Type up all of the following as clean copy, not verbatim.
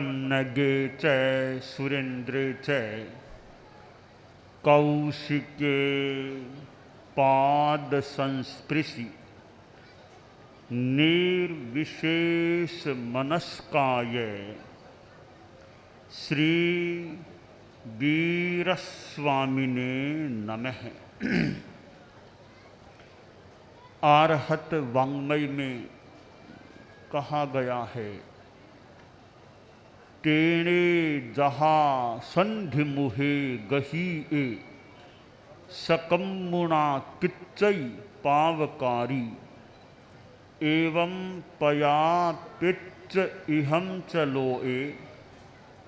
पन्नगे च सुरेन्द्रे च कौशिके पाद संस्पृशि निर्विशेष मनस्काय श्री वीरस्वामिने नमः। आरहत वाङ्मय में कहा गया है, तेणे जहा संधि मुहे गही ए सकम्मुणा किच्चई पावकारी एवं पया पिच्च इहम चलो ए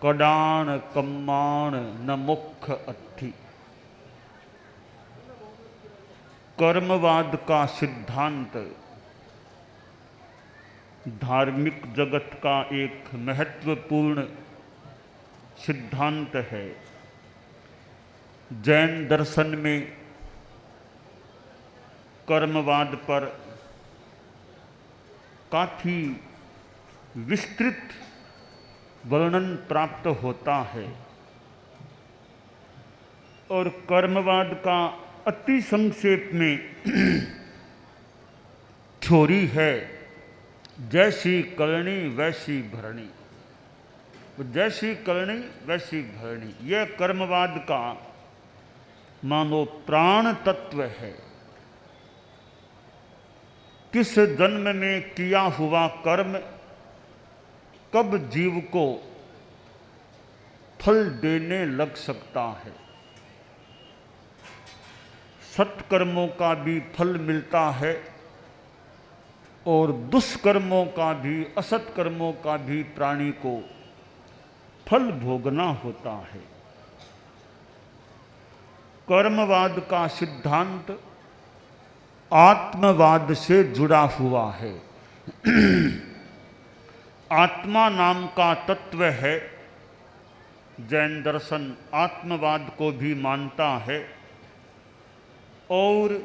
कडाण कम्माण न मुख अट्ठी। कर्मवाद का सिद्धांत धार्मिक जगत का एक महत्वपूर्ण सिद्धांत है। जैन दर्शन में कर्मवाद पर काफी विस्तृत वर्णन प्राप्त होता है और कर्मवाद का अति संक्षेप में थ्योरी है, जैसी करनी वैसी भरनी। जैसी करनी वैसी भरनी, यह कर्मवाद का मानो प्राण तत्व है। किस जन्म में किया हुआ कर्म कब जीव को फल देने लग सकता है। सत्कर्मों का भी फल मिलता है और दुष्कर्मों का भी, असत्कर्मों का भी प्राणी को फल भोगना होता है। कर्मवाद का सिद्धांत आत्मवाद से जुड़ा हुआ है। आत्मा नाम का तत्व है। जैन दर्शन आत्मवाद को भी मानता है और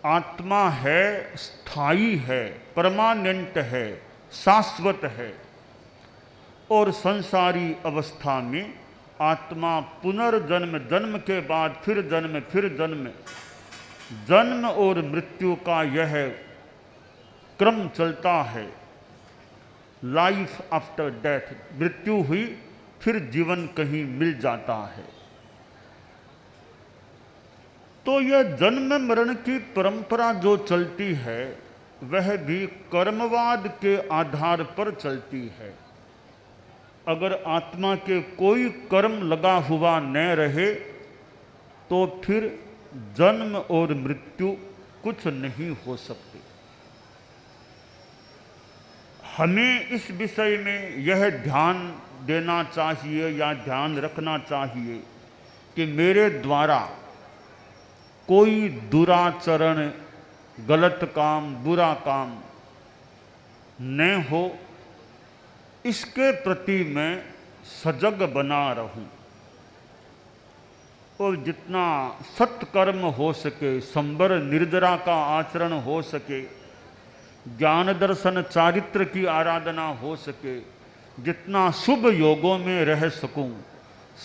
आत्मा है, स्थायी है, परमानेंट है, शाश्वत है और संसारी अवस्था में आत्मा पुनर्जन्म, जन्म के बाद फिर जन्म, फिर जन्म, जन्म और मृत्यु का यह क्रम चलता है। लाइफ आफ्टर डेथ, मृत्यु हुई फिर जीवन कहीं मिल जाता है। तो यह जन्म मरण की परंपरा जो चलती है वह भी कर्मवाद के आधार पर चलती है। अगर आत्मा के कोई कर्म लगा हुआ न रहे तो फिर जन्म और मृत्यु कुछ नहीं हो सकती। हमें इस विषय में यह ध्यान देना चाहिए या ध्यान रखना चाहिए कि मेरे द्वारा कोई दुराचरण, गलत काम, बुरा काम न हो, इसके प्रति मैं सजग बना रहूं और जितना सत्कर्म हो सके, संबर निर्जरा का आचरण हो सके, ज्ञान दर्शन चारित्र की आराधना हो सके, जितना शुभ योगों में रह सकूं,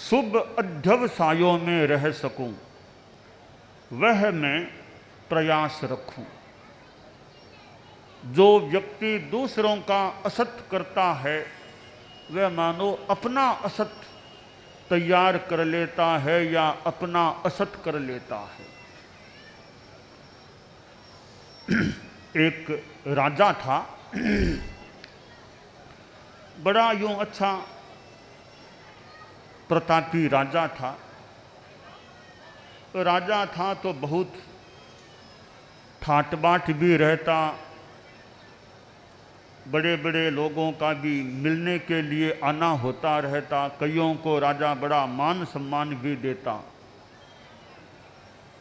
शुभ अध्यवसायों में रह सकूं, वह मैं प्रयास रखूं। जो व्यक्ति दूसरों का असत करता है वह मानो अपना असत तैयार कर लेता है या अपना असत कर लेता है। एक राजा था, बड़ा यूं अच्छा प्रतापी राजा था। राजा था तो बहुत ठाट बाट भी रहता, बड़े बड़े लोगों का भी मिलने के लिए आना होता रहता, कईयों को राजा बड़ा मान सम्मान भी देता।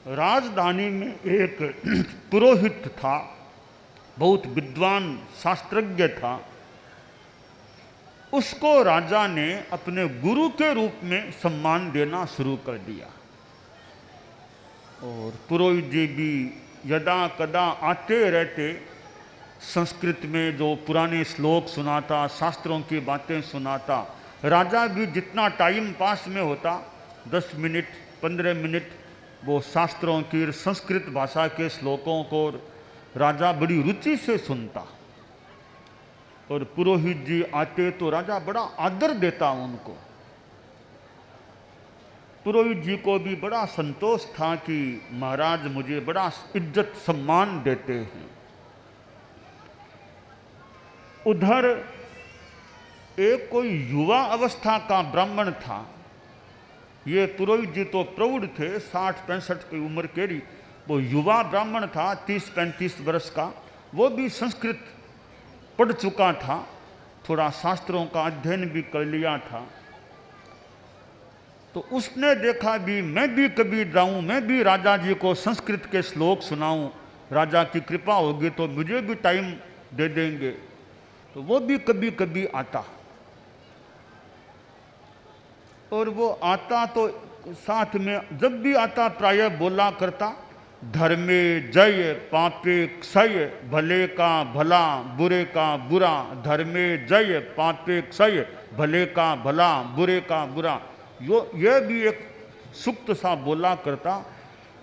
राजधानी में एक पुरोहित था, बहुत विद्वान शास्त्रज्ञ था। उसको राजा ने अपने गुरु के रूप में सम्मान देना शुरू कर दिया और पुरोहित जी भी यदा कदा आते रहते, संस्कृत में जो पुराने श्लोक सुनाता, शास्त्रों की बातें सुनाता। राजा भी जितना टाइम पास में होता, 10 मिनट 15 मिनट वो शास्त्रों की संस्कृत भाषा के श्लोकों को राजा बड़ी रुचि से सुनता। और पुरोहित जी आते तो राजा बड़ा आदर देता उनको। पुरोहित जी को भी बड़ा संतोष था कि महाराज मुझे बड़ा इज्जत सम्मान देते हैं। उधर एक कोई युवा अवस्था का ब्राह्मण था। ये पुरोहित जी तो प्रौढ़ थे, 60-65 की उम्र के लिए। वो युवा ब्राह्मण था, 30-35 वर्ष का। वो भी संस्कृत पढ़ चुका था, थोड़ा शास्त्रों का अध्ययन भी कर लिया था। तो उसने देखा भी मैं भी कभी जाऊं, मैं भी राजा जी को संस्कृत के श्लोक सुनाऊं, राजा की कृपा होगी तो मुझे भी टाइम दे देंगे। तो वो भी कभी कभी आता, और वो आता तो साथ में जब भी आता प्रायः बोला करता, धर्मे जय पापे क्षय, भले का भला बुरे का बुरा। धर्मे जय पापे क्षय, भले का भला बुरे का बुरा। यह भी एक सूक्त सा बोला करता।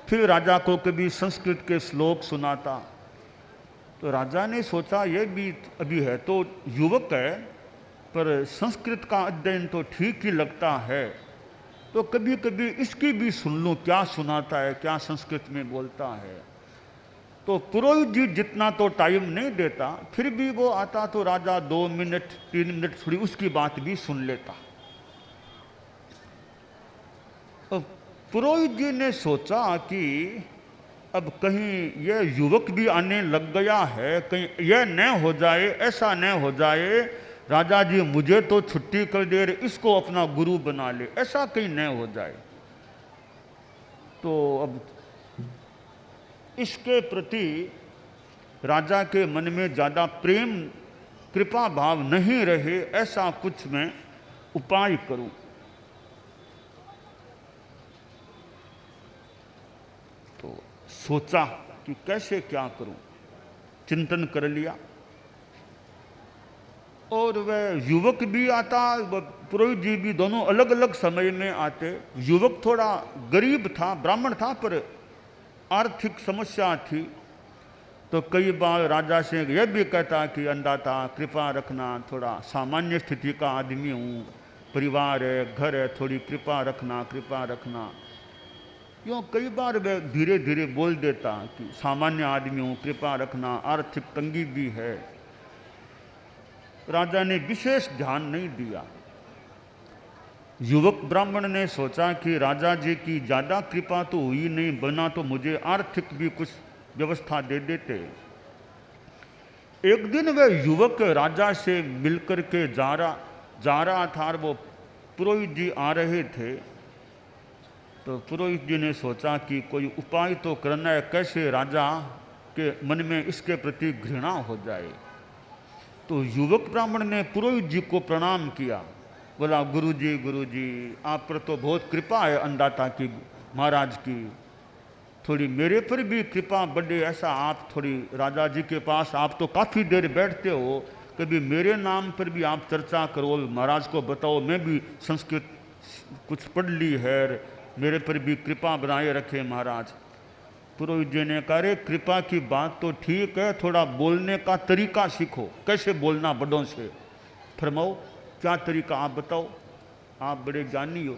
फिर राजा को कभी संस्कृत के श्लोक सुनाता। तो राजा ने सोचा यह भी अभी है तो युवक है, पर संस्कृत का अध्ययन तो ठीक ही लगता है, तो कभी कभी इसकी भी सुन लूँ, क्या सुनाता है, क्या संस्कृत में बोलता है। तो पुरोहित जी जितना तो टाइम नहीं देता, फिर भी वो आता तो राजा 2 मिनट 3 मिनट थोड़ी उसकी बात भी सुन लेता। अब पुरोहित जी ने सोचा कि अब कहीं यह युवक भी आने लग गया है, कहीं यह न हो जाए, ऐसा न हो जाए राजा जी मुझे तो छुट्टी कर दे रहे, इसको अपना गुरु बना ले, ऐसा कहीं न हो जाए। तो अब इसके प्रति राजा के मन में ज़्यादा प्रेम कृपा भाव नहीं रहे, ऐसा कुछ मैं उपाय करूं। तो सोचा कि कैसे क्या करूं, चिंतन कर लिया। और वह युवक भी आता, पुरोहित जी भी, दोनों अलग अलग समय में आते। युवक थोड़ा गरीब था, ब्राह्मण था, पर आर्थिक समस्या थी। तो कई बार राजा से यह भी कहता कि अन्नदाता कृपा रखना, थोड़ा सामान्य स्थिति का आदमी हूँ, परिवार है, घर है, थोड़ी कृपा रखना, कृपा रखना। क्यों कई बार वह धीरे धीरे बोल देता कि सामान्य आदमी हूँ, कृपा रखना, आर्थिक तंगी भी है। राजा ने विशेष ध्यान नहीं दिया। युवक ब्राह्मण ने सोचा कि राजा जी की ज़्यादा कृपा तो हुई नहीं, बना तो मुझे आर्थिक भी कुछ व्यवस्था दे देते। एक दिन वह युवक राजा से मिलकर के जा रहा था, और वो पुरोहित जी आ रहे थे। तो पुरोहित जी ने सोचा कि कोई उपाय तो करना है, कैसे राजा के मन में इसके प्रति घृणा हो जाए। तो युवक ब्राह्मण ने पुरोहित जी को प्रणाम किया, बोला गुरुजी आप पर तो बहुत कृपा है अन्नदाता की, महाराज की, थोड़ी मेरे पर भी कृपा बढ़े। ऐसा आप थोड़ी राजा जी के पास आप तो काफ़ी देर बैठते हो, कभी मेरे नाम पर भी आप चर्चा करो, महाराज को बताओ मैं भी संस्कृत कुछ पढ़ ली है, मेरे पर भी कृपा बनाए रखे महाराज। पुरोहित जी ने कहा, रे कृपा की बात तो ठीक है, थोड़ा बोलने का तरीका सीखो, कैसे बोलना बड़ों से। फरमाओ क्या तरीका, आप बताओ, आप बड़े ज्ञानी हो।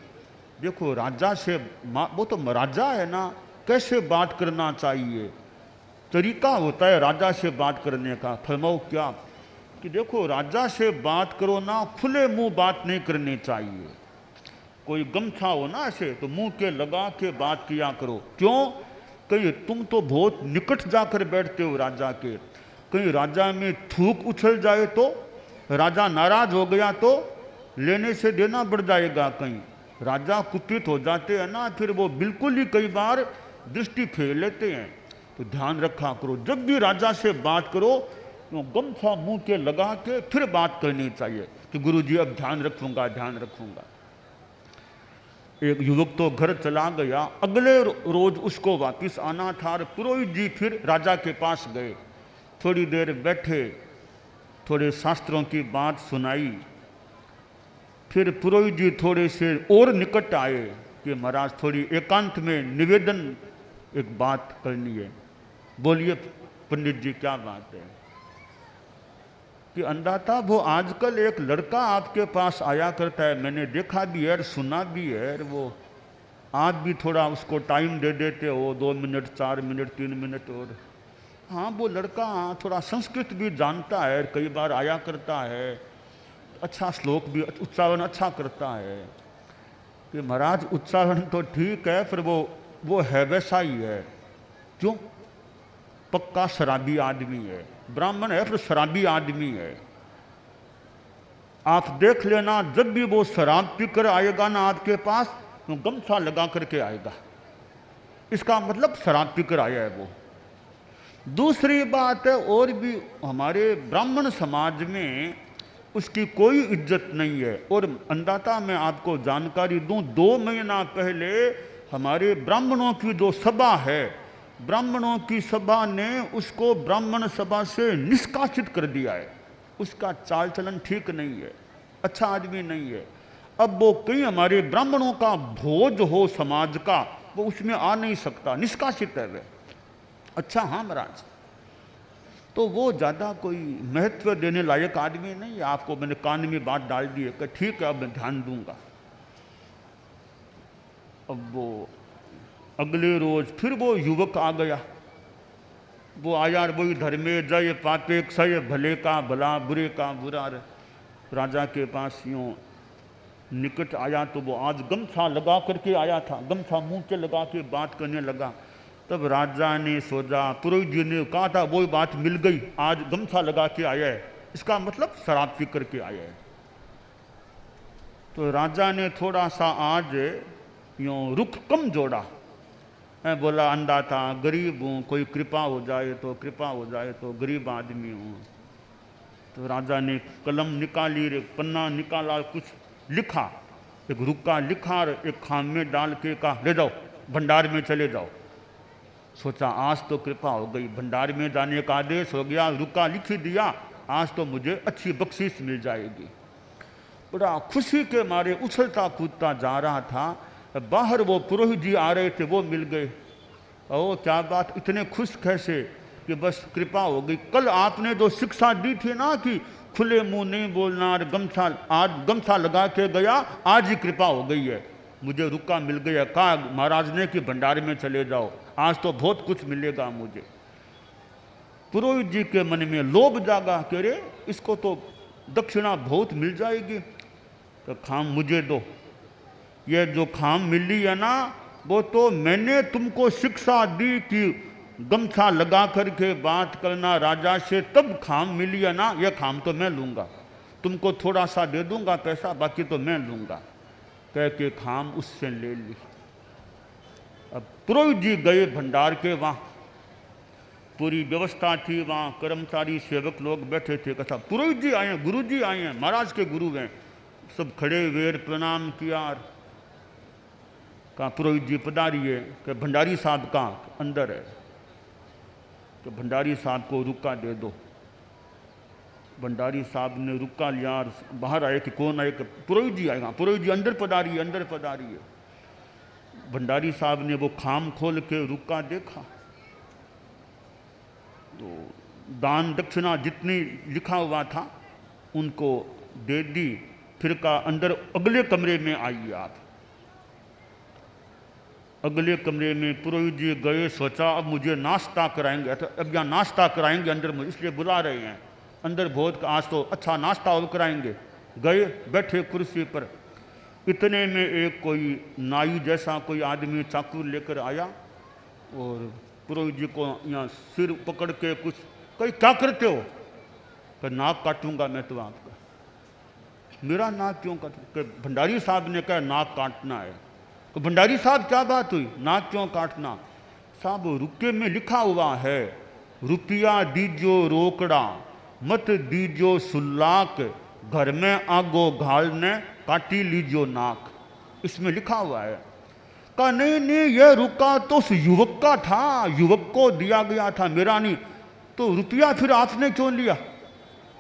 देखो राजा से, वो तो राजा है ना, कैसे बात करना चाहिए, तरीका होता है राजा से बात करने का। फरमाओ क्या, कि देखो राजा से बात करो ना, खुले मुंह बात नहीं करनी चाहिए। कोई गमछा हो ना ऐसे, तो मुंह के लगा के बात किया करो। क्यों, कहीं तुम तो बहुत निकट जाकर बैठते हो राजा के, कहीं राजा में थूक उछल जाए तो, राजा नाराज हो गया तो लेने से देना बढ़ जाएगा। कहीं राजा कुपित हो जाते हैं ना, फिर वो बिल्कुल ही कई बार दृष्टि फेर लेते हैं। तो ध्यान रखा करो, जब भी राजा से बात करो तो गमछा मुंह के लगा के फिर बात करनी चाहिए कि गुरुजी अब ध्यान रखूंगा, ध्यान रखूंगा। एक युवक तो घर चला गया, अगले रोज उसको वापस आना था, और पुरोहित जी फिर राजा के पास गए। थोड़ी देर बैठे, थोड़े शास्त्रों की बात सुनाई। फिर पुरोहित जी थोड़े से और निकट आए कि महाराज थोड़ी एकांत में निवेदन एक बात करनी है। बोलिए पंडित जी क्या बात है? कि अंदाता वो आजकल एक लड़का आपके पास आया करता है, मैंने देखा भी है, सुना भी है, वो आप भी थोड़ा उसको टाइम दे देते हो, 2 मिनट 4 मिनट 3 मिनट। और हाँ, वो लड़का थोड़ा संस्कृत भी जानता है, कई बार आया करता है, अच्छा श्लोक भी उच्चारण अच्छा करता है। कि महाराज उच्चारण तो ठीक है, फिर वो है वैसा ही है। क्यों? पक्का शराबी आदमी है, ब्राह्मण है फिर शराबी आदमी है। आप देख लेना, जब भी वो शराब पीकर आएगा ना आपके पास, तो गमछा लगा करके आएगा, इसका मतलब शराब पीकर आया है वो। दूसरी बात है, और भी हमारे ब्राह्मण समाज में उसकी कोई इज्जत नहीं है। और अंदाता मैं आपको जानकारी दूं, 2 महीना पहले हमारे ब्राह्मणों की जो सभा है, ब्राह्मणों की सभा ने उसको ब्राह्मण सभा से निष्कासित कर दिया है। उसका चाल चलन ठीक नहीं है, अच्छा आदमी नहीं है। अब वो कहीं हमारे ब्राह्मणों का भोज हो समाज का, वो उसमें आ नहीं सकता, निष्कासित है वे। अच्छा हाँ महाराज, तो वो ज़्यादा कोई महत्व देने लायक आदमी नहीं है। आपको मैंने कान में बात डाल दी है कि ठीक है, अब मैं ध्यान दूंगा। अब वो अगले रोज फिर वो युवक आ गया। वो आया, वही धर्मे जय पापे क्षय, भले का भला बुरे का बुरा। राजा के पास यूँ निकट आया तो वो आज गमछा लगा करके आया था, गमछा मुंह के लगा के बात करने लगा। तब राजा ने सोचा, पुरोहित जी ने कहा था वो बात मिल गई, आज गमछा लगा के आया है, इसका मतलब शराब पी करके आया है। तो राजा ने थोड़ा सा आज यूँ रुख कम जोड़ा। मैं बोला अंदाता गरीब हूँ, कोई कृपा हो जाए तो, कृपा हो जाए तो, गरीब आदमी हूँ। तो राजा ने कलम निकाली, एक पन्ना निकाला, कुछ लिखा, एक रुक्का लिखा और एक खाम में डाल के कहा ले जाओ भंडार में चले जाओ। सोचा आज तो कृपा हो गई, भंडार में जाने का आदेश हो गया, रुक्का लिख ही दिया, आज तो मुझे अच्छी बख्शीश मिल जाएगी। बड़ा खुशी के मारे उछलता कूदता जा रहा था, बाहर वो पुरोहित जी आ रहे थे, वो मिल गए। ओ क्या बात, इतने खुश कैसे? कि बस कृपा हो गई। कल आपने जो शिक्षा दी थी ना कि खुले मुंह नहीं बोलना और गमछा, आज गमछा लगा के गया, आज ही कृपा हो गई है, मुझे रुका मिल गया। कहा महाराज ने कि भंडार में चले जाओ, आज तो बहुत कुछ मिलेगा मुझे। पुरोहित जी के मन में लोभ जागा कि अरे इसको तो दक्षिणा बहुत मिल जाएगी, तो खाम मुझे दो। ये जो खाम मिली है ना, वो तो मैंने तुमको शिक्षा दी कि गमछा लगा करके बात करना राजा से, तब खाम मिली है ना, यह खाम तो मैं लूँगा, तुमको थोड़ा सा दे दूंगा पैसा, बाकी तो मैं लूँगा। कह के खाम उससे ले ली। अब पुरोहित जी गए भंडार के, वहाँ पूरी व्यवस्था थी, वहाँ कर्मचारी सेवक लोग बैठे थे। कथा पुरोहित जी आए हैं, गुरु जी आए हैं, महाराज के गुरु हैं, सब खड़े हुए प्रणाम किया। कहा पुरोहित जी पधारिए। कि भंडारी साहब कहाँ? अंदर है। तो भंडारी साहब को रुक्का दे दो। भंडारी साहब ने रुक्का लिया और बाहर आए कि कौन आए? कि पुरोहित जी आएगा। पुरोहित जी अंदर पधारिए, अंदर पधारिए। भंडारी साहब ने वो खाम खोल के रुक्का देखा तो दान दक्षिणा जितनी लिखा हुआ था उनको दे दी। फिर का अंदर अगले कमरे में आइए आप। अगले कमरे में पुरोहित जी गए, सोचा अब मुझे नाश्ता कराएंगे, तो अब यहाँ नाश्ता कराएंगे अंदर, मुझे इसलिए बुला रहे हैं अंदर, बहुत आज तो अच्छा नाश्ता और कराएंगे। गए, बैठे कुर्सी पर। इतने में एक कोई नाई जैसा कोई आदमी चाकू लेकर आया और पुरोहित जी को यहाँ सिर पकड़ के कुछ कहीं क्या करते हो? कि नाक काटूंगा मैं तो आपका। मेरा नाक क्यों काट? भंडारी साहब ने कहा नाक काटना है। तो भंडारी साहब क्या बात हुई, नाक क्यों काटना? साहब रुके में लिखा हुआ है, रुपया दीजो रोकड़ा मत दीजो सुल्लाक, घर में आगो घालने काटी लीजो नाक। इसमें लिखा हुआ है। कहा नहीं नहीं, यह रुका तो उस युवक का था, युवक को दिया गया था, मेरा नहीं। तो रुपया फिर आपने क्यों लिया?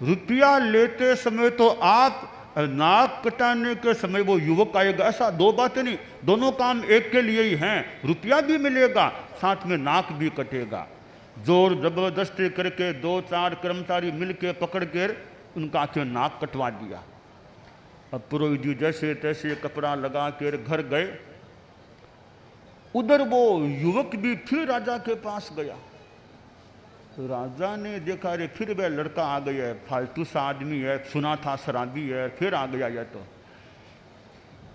रुपया लेते समय तो आप, नाक कटाने के समय वो युवक आएगा, ऐसा दो बातें नहीं, दोनों काम एक के लिए ही हैं। रुपया भी मिलेगा, साथ में नाक भी कटेगा। जोर जबरदस्ती करके 2-4 कर्मचारी मिलके पकड़ कर उनका के नाक कटवा दिया। अब पुरोहित जी जैसे तैसे कपड़ा लगा कर घर गए। उधर वो युवक भी फिर राजा के पास गया। तो राजा ने देखा, रे फिर वह लड़का आ गया है, फालतू सा आदमी है, सुना था शराबी है, फिर आ गया यह। तो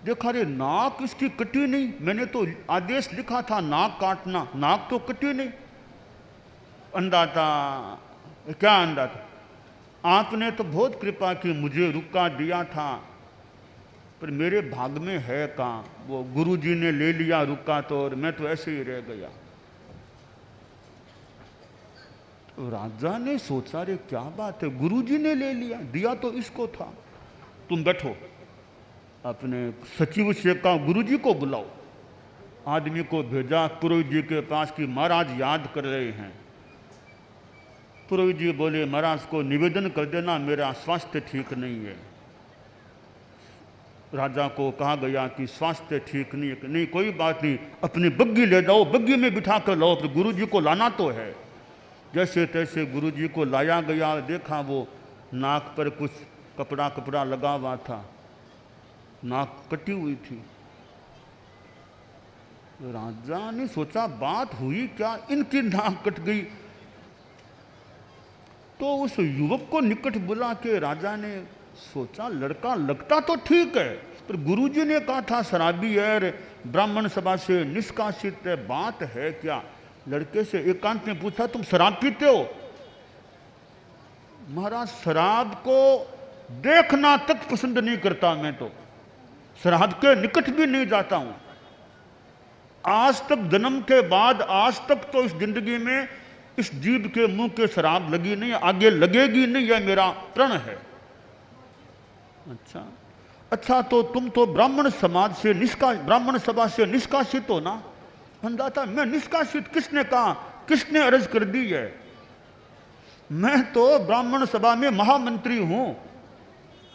देखा, रे नाक इसकी कटी नहीं, मैंने तो आदेश लिखा था नाक काटना, नाक तो कटी नहीं। अंधा था, क्या अंधा था? आपने तो बहुत कृपा की, मुझे रुका दिया था, पर मेरे भाग में है कहाँ? वो गुरुजी ने ले लिया रुका तो, और मैं तो ऐसे ही रह गया। तो राजा ने सोचा, रे क्या बात है, गुरुजी ने ले लिया, दिया तो इसको था। तुम बैठो, अपने सचिव से कहा गुरुजी को बुलाओ। आदमी को भेजा पुरोहित जी के पास कि महाराज याद कर रहे हैं। पुरोहित जी बोले, महाराज को निवेदन कर देना, मेरा स्वास्थ्य ठीक नहीं है। राजा को कहा गया कि स्वास्थ्य ठीक नहीं है। नहीं, कोई बात नहीं, अपनी बग्गी ले जाओ, बग्गी में बिठा कर लाओ, तो गुरुजी को लाना तो है। जैसे तैसे गुरुजी को लाया गया। देखा वो नाक पर कुछ कपड़ा लगा हुआ था, नाक कटी हुई थी। राजा ने सोचा बात हुई क्या, इनकी नाक कट गई। तो उस युवक को निकट बुला के राजा ने सोचा, लड़का लगता तो ठीक है, पर गुरुजी ने कहा था शराबी है, ब्राह्मण सभा से निष्कासित है, बात है क्या? लड़के से एकांत में पूछा, तुम शराब पीते हो? महाराज शराब को देखना तक पसंद नहीं करता, मैं तो शराब के निकट भी नहीं जाता हूं। आज तक, जन्म के बाद आज तक तो इस जिंदगी में इस जीभ के मुंह के शराब लगी नहीं, आगे लगेगी नहीं, यह मेरा प्रण है। अच्छा, तो तुम तो ब्राह्मण सभा से निष्कासित हो ना? अंदाता, मैं निष्कासित? किसने कहा, किसने अर्ज कर दी है? मैं तो ब्राह्मण सभा में महामंत्री हूं,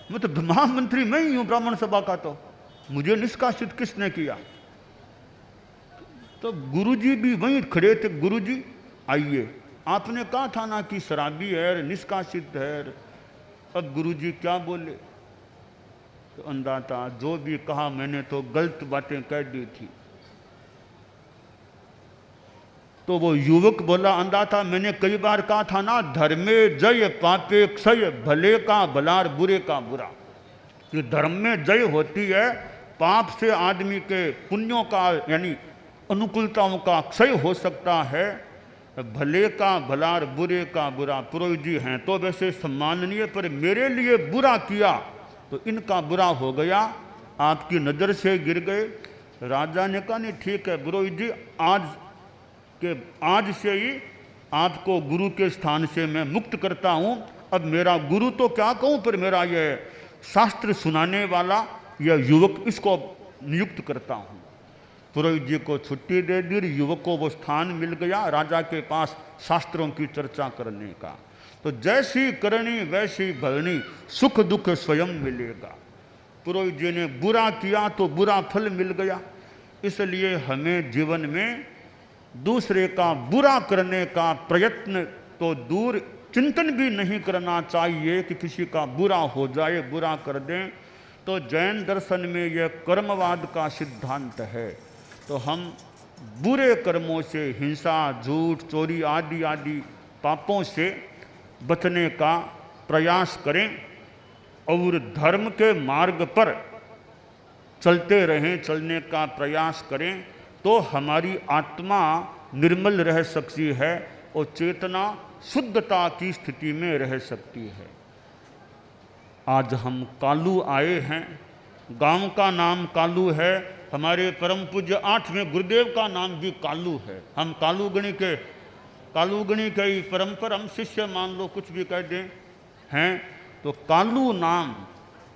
मैं तो महामंत्री मैं ही हूं ब्राह्मण सभा का, तो मुझे निष्कासित किसने किया? तो गुरुजी भी वहीं खड़े थे। गुरुजी आइए, आपने कहा था ना कि शराबी है, निष्कासित है। अब गुरुजी क्या बोले? तो अंदाता, जो भी कहा मैंने तो गलत बातें कह दी थी। तो वो युवक बोला, अंदाता, मैंने कई बार कहा था ना, धर्मे जय पापे क्षय, भले का भलार बुरे का बुरा। कि धर्म में जय होती है, पाप से आदमी के पुण्यों का यानी अनुकूलताओं का क्षय हो सकता है। भले का भलार बुरे का बुरा। पुरोहित जी हैं तो वैसे सम्माननीय, पर मेरे लिए बुरा किया तो इनका बुरा हो गया, आपकी नज़र से गिर गए। राजा ने कहा, नहीं ठीक है पुरोहित जी, आज से ही आपको गुरु के स्थान से मैं मुक्त करता हूँ। अब मेरा गुरु तो क्या कहूँ, पर मेरा ये शास्त्र सुनाने वाला यह युवक, इसको नियुक्त करता हूँ। पुरोहित जी को छुट्टी दे दी, युवक को वो स्थान मिल गया राजा के पास शास्त्रों की चर्चा करने का। तो जैसी करनी वैसी भरनी, सुख दुख स्वयं मिलेगा। पुरोहित जी ने बुरा किया तो बुरा फल मिल गया। इसलिए हमें जीवन में दूसरे का बुरा करने का प्रयत्न तो दूर, चिंतन भी नहीं करना चाहिए कि किसी का बुरा हो जाए, बुरा कर दें। तो जैन दर्शन में यह कर्मवाद का सिद्धांत है। तो हम बुरे कर्मों से, हिंसा, झूठ, चोरी आदि आदि पापों से बचने का प्रयास करें और धर्म के मार्ग पर चलते रहें, चलने का प्रयास करें, तो हमारी आत्मा निर्मल रह सकती है और चेतना शुद्धता की स्थिति में रह सकती है। आज हम कालू आए हैं, गांव का नाम कालू है, हमारे परम पूज्य 8वें गुरुदेव का नाम भी कालू है। हम कालूगणी के ही परम शिष्य मान लो, कुछ भी कह दें हैं। तो कालू नाम,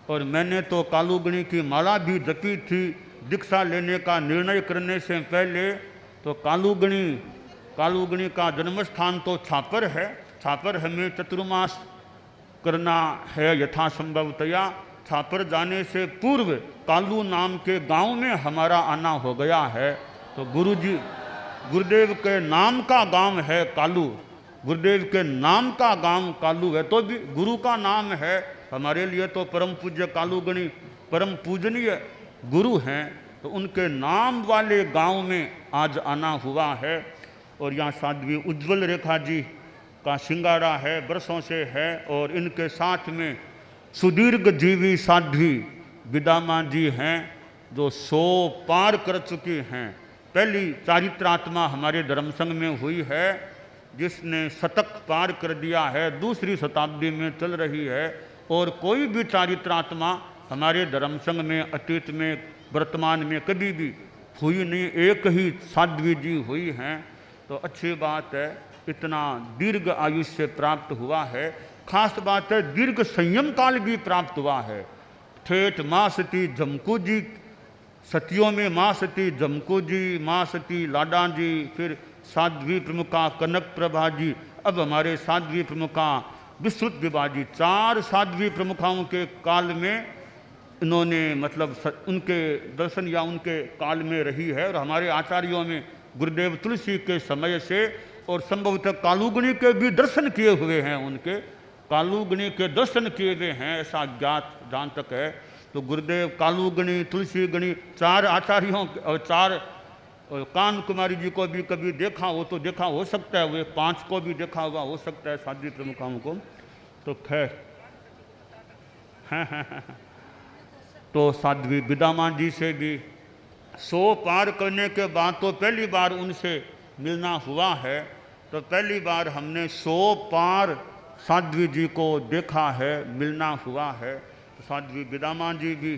और मैंने तो कालूगणी की माला भी जपी थी दीक्षा लेने का निर्णय करने से पहले। तो कालूगणी का जन्म स्थान तो छापर है, छापर हमें चतुर्मास करना है यथासंभवतया। छापर जाने से पूर्व कालू नाम के गांव में हमारा आना हो गया है। तो गुरुदेव के नाम का गांव है कालू, गुरुदेव के नाम का गांव कालू है, तो भी गुरु का नाम है। हमारे लिए तो परम पूज्य कालूगणी परम पूजनीय गुरु हैं, तो उनके नाम वाले गांव में आज आना हुआ है। और यहाँ साध्वी उज्ज्वल रेखा जी का सिंगारा है, बरसों से है। और इनके साथ में सुदीर्घ जीवी साध्वी विदामा जी हैं, जो 100 पार कर चुकी हैं। पहली चारित्रात्मा हमारे धर्म संघ में हुई है, जिसने शतक पार कर दिया है, दूसरी शताब्दी में चल रही है। और कोई भी चारित्रात्मा हमारे धर्म संघ में अतीत में वर्तमान में कभी भी हुई नहीं, एक ही साध्वी जी हुई हैं। तो अच्छी बात है, इतना दीर्घ आयुष्य प्राप्त हुआ है। खास बात है, दीर्घ संयम काल भी प्राप्त हुआ है। ठेठ माँ सती जमकू जी, सतियों में माँ सती जमकू जी, माँ सती लाडा जी, फिर साध्वी प्रमुखा कनक प्रभा जी, अब हमारे साध्वी प्रमुखा विश्रुत विभा जी। 4 साध्वी प्रमुखाओं के काल में इन्होंने मतलब उनके दर्शन या उनके काल में रही है। और हमारे आचार्यों में गुरुदेव तुलसी के समय से और संभवतः कालूगणी के भी दर्शन किए हुए हैं, उनके कालूगणी के दर्शन किए हुए हैं, ऐसा ज्ञात जहाँ तक है। तो गुरुदेव कालूगणी, तुलसी गणी, 4 आचार्यों और 4 कान कुमारी जी को भी कभी देखा हो तो देखा हो सकता है, वे 5 को भी देखा हुआ हो सकता है साध्वी प्रमुखाओं को। तो खैर तो साध्वी विदामा जी से भी 100 पार करने के बाद तो पहली बार उनसे मिलना हुआ है। तो पहली बार हमने 100 पार साध्वी जी को देखा है, मिलना हुआ है। तो साध्वी विदामा जी भी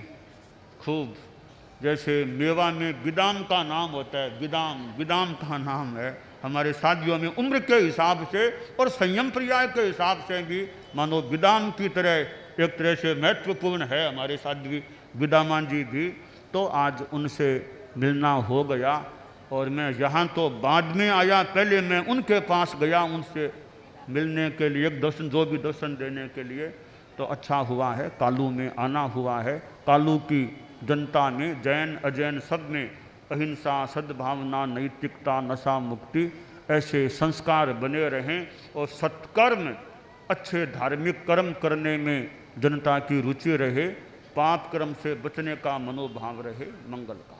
खूब, जैसे मेवा में विदाम का नाम होता है, विदाम विदाम का नाम है। हमारे साध्वियों में उम्र के हिसाब से और संयम पर्याय के हिसाब से भी मानो विदाम की तरह एक तरह से महत्वपूर्ण है हमारे साध्वी विदामा जी भी। तो आज उनसे मिलना हो गया। और मैं यहाँ तो बाद में आया, पहले मैं उनके पास गया उनसे मिलने के लिए, एक दर्शन जो भी दर्शन देने के लिए। तो अच्छा हुआ है, कालू में आना हुआ है। कालू की जनता में जैन अजैन सब में अहिंसा, सद्भावना, नैतिकता, नशा मुक्ति ऐसे संस्कार बने रहें और सत्कर्म, अच्छे धार्मिक कर्म करने में जनता की रुचि रहे, पाप कर्म से बचने का मनोभाव रहे। मंगल का